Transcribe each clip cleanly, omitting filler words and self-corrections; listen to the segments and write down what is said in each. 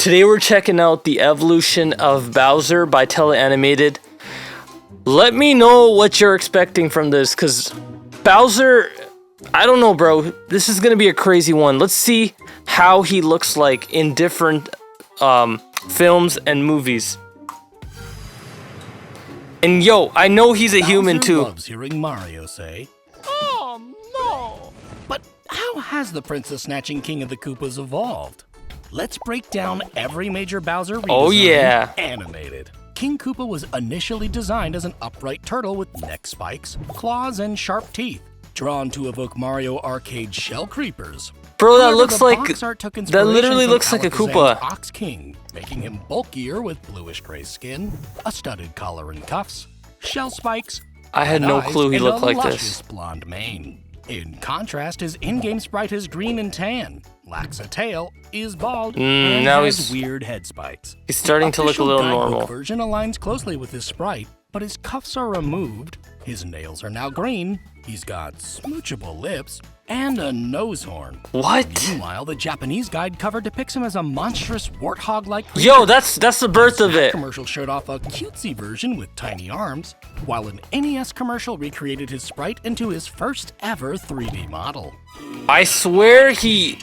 Today we're checking out the evolution of Bowser by Teleanimated. Let me know what you're expecting from this, because Bowser, I don't know, bro. This is going to be a crazy one. Let's see how he looks like in different films and movies. And yo, I know he's a human too. Bowser loves hearing Mario say, "Oh no!" But how has the Princess Snatching King of the Koopas evolved? Let's break down every major Bowser redesign animated. King Koopa was initially designed as an upright turtle with neck spikes, claws, and sharp teeth, drawn to evoke Mario Arcade shell creepers. Bro, that However, looks the like box art took that inspiration literally from looks like a Alakazam's Koopa. Ox King, making him bulkier with bluish-gray skin, a studded collar and cuffs, shell spikes. I had no eyes, clue he and looked a like luscious this. blonde mane. In contrast, his in-game sprite is green and tan, lacks a tail, is bald, and now has he's- weird head spikes. He's starting to look a Official little guidebook normal. version aligns closely with his sprite, but his cuffs are removed, his nails are now green, he's got smoochable lips, and a nose horn. What? Meanwhile, the Japanese guide cover depicts him as a monstrous warthog-like creature. Yo, that's the birth of That it. commercial showed off a cutesy version with tiny arms, while an NES commercial recreated his sprite into his first ever 3D model. I swear he...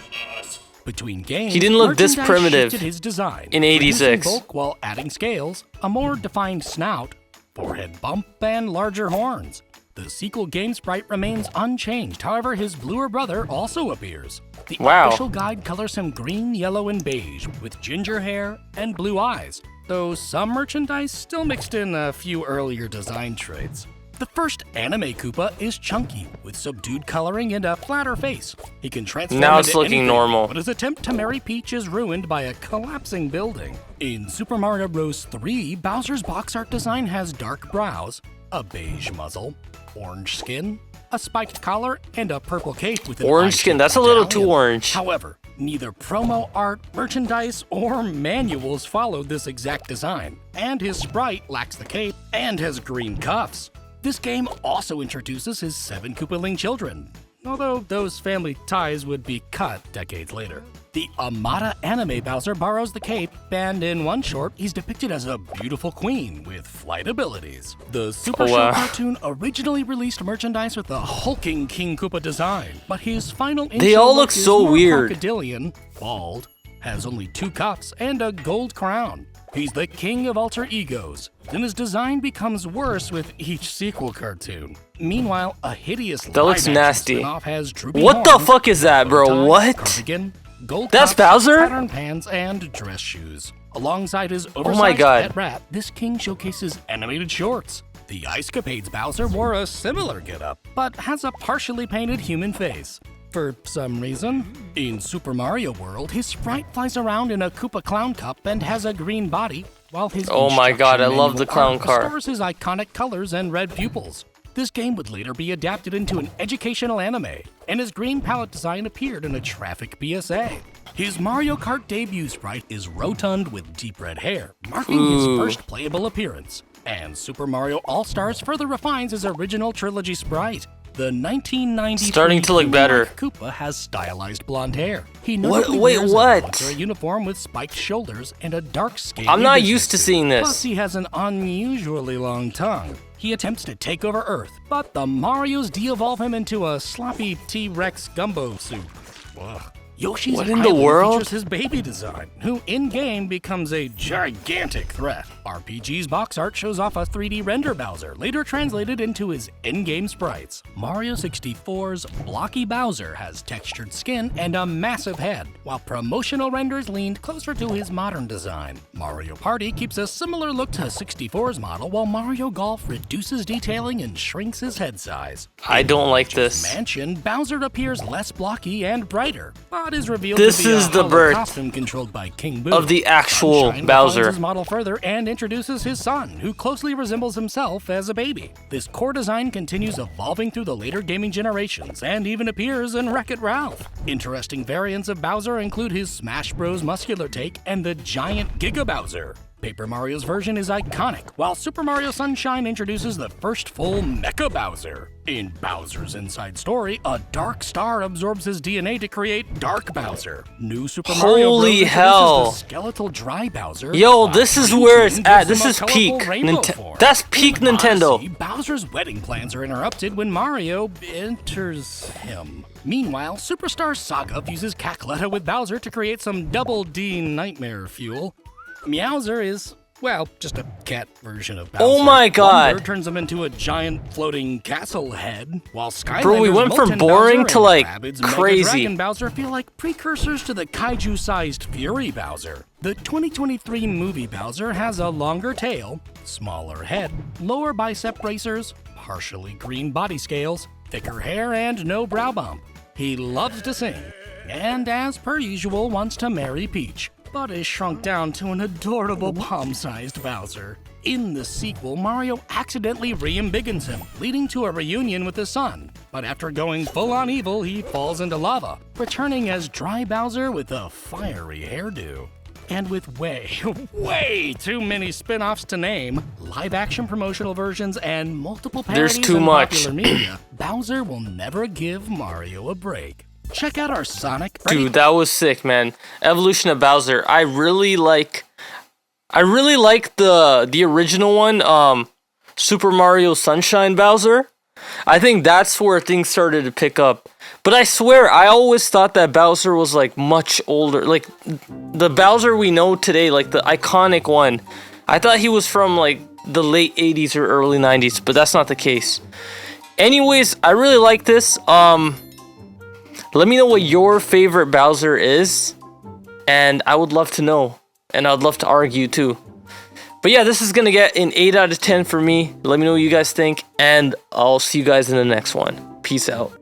Between games, He didn't look this merchandise primitive shifted his design, in reducing 86. bulk while adding scales, a more defined snout, forehead bump, and larger horns. The sequel game sprite remains unchanged, however, his bluer brother also appears. The Wow. official guide colors him green, yellow, and beige, with ginger hair and blue eyes, though some merchandise still mixed in a few earlier design traits. The first anime Koopa is chunky, with subdued coloring and a flatter face. He can transform Now it's into looking anything, normal. but his attempt to marry Peach is ruined by a collapsing building. In Super Mario Bros. 3, Bowser's box art design has dark brows, a beige muzzle, orange skin, a spiked collar, and a purple cape with an Orange skin, that's a little too medallion. orange. However, neither promo art, merchandise, or manuals followed this exact design, and his sprite lacks the cape and has green cuffs. This game also introduces his 7 Koopaling children, although those family ties would be cut decades later. The Amada anime Bowser borrows the cape, and in one short, he's depicted as a beautiful queen with flight abilities. The Super Show cartoon originally released merchandise with a hulking King Koopa design, but his final They all look is so more weird. crocodilian, bald, has only 2 cuffs, and a gold crown. He's the king of alter egos, and his design becomes worse with each sequel cartoon. Meanwhile, a hideous That looks live-action nasty. spin-off has droopy What the horns, fuck is that, bro? bow tie, What? cardigan, gold That's cuffs, Bowser? pattern pants, and dress shoes. Alongside his oversized my God. pet rat, this king showcases animated shorts. The Ice Capades Bowser wore a similar getup, but has a partially painted human face. For some reason, in Super Mario World, his sprite flies around in a Koopa clown cup and has a green body, while his Oh my God, I love the instruction clown manual car. restores his iconic colors and red pupils. This game would later be adapted into an educational anime, and his green palette design appeared in a traffic PSA. His Mario Kart debut sprite is rotund with deep red hair, marking his first playable appearance. And Super Mario All-Stars further refines his original trilogy sprite. The 1993 Starting to look better. Koopa has stylized blonde hair. He What- notably wait, wears what? a military uniform with spiked shoulders and a dark skin. I'm not used to seeing Plus, this. he has an unusually long tongue. He attempts to take over Earth, but the Marios de-evolve him into a sloppy T-Rex gumbo soup. Ugh. Yoshi's What in the Island world? features his baby design, who in-game becomes a gigantic threat. RPG's box art shows off a 3D render Bowser, later translated into his in-game sprites. Mario 64's blocky Bowser has textured skin and a massive head, while promotional renders leaned closer to his modern design. Mario Party keeps a similar look to 64's model, while Mario Golf reduces detailing and shrinks his head size. I don't like this. Mansion, Bowser appears less blocky and brighter, but is revealed This to be is a the hollow birth costume controlled by King Boo. of the actual Sunshine Bowser. refines his model further and introduces his son, who closely resembles himself as a baby. This core design continues evolving through the later gaming generations and even appears in Wreck-It Ralph. Interesting variants of Bowser include his Smash Bros. Muscular take and the giant Giga Bowser. Paper Mario's version is iconic, while Super Mario Sunshine introduces the first full Mecha Bowser. In Bowser's Inside Story, a dark star absorbs his DNA to create Dark Bowser. New Super Mario Bros. Holy Introduces hell. the skeletal Dry Bowser. Yo, while this is Green where it's King at. gives This him a is peak. colorful rainbow form. That's peak In Nintendo. Odyssey, Bowser's wedding plans are interrupted when Mario enters him. Meanwhile, Superstar Saga fuses Cackletta with Bowser to create some Double D nightmare fuel. Meowser is, well, just a cat version of Bowser. Oh my God. Wonder turns him into a giant floating castle head, while Skylanders, Bro, we went from Molten boring Bowser to, like, and Rabbids Mega crazy. Dragon Bowser feel like precursors to the kaiju-sized Fury Bowser. The 2023 movie Bowser has a longer tail, smaller head, lower bicep bracers, partially green body scales, thicker hair, and no brow bump. He loves to sing, and as per usual wants to marry Peach, but is shrunk down to an adorable palm-sized Bowser. In the sequel, Mario accidentally re-embiggens him, leading to a reunion with his son. But after going full-on evil, he falls into lava, returning as Dry Bowser with a fiery hairdo. And with way too many spin-offs to name, live-action promotional versions, and multiple parodies There's too in much. popular media, Bowser will never give Mario a break. Check out our Sonic... Dude, that was sick, man. Evolution of Bowser. I really like the original one, Super Mario Sunshine Bowser. I think that's where things started to pick up. But I swear, I always thought that Bowser was like much older. Like the Bowser we know today, like the iconic one. I thought he was from like the late 80s or early 90s, but that's not the case. Anyways, I really like this. Let me know what your favorite Bowser is, and I would love to know, and I'd love to argue too. But yeah, this is gonna get an 8 out of 10 for me. Let me know what you guys think, and I'll see you guys in the next one. Peace out.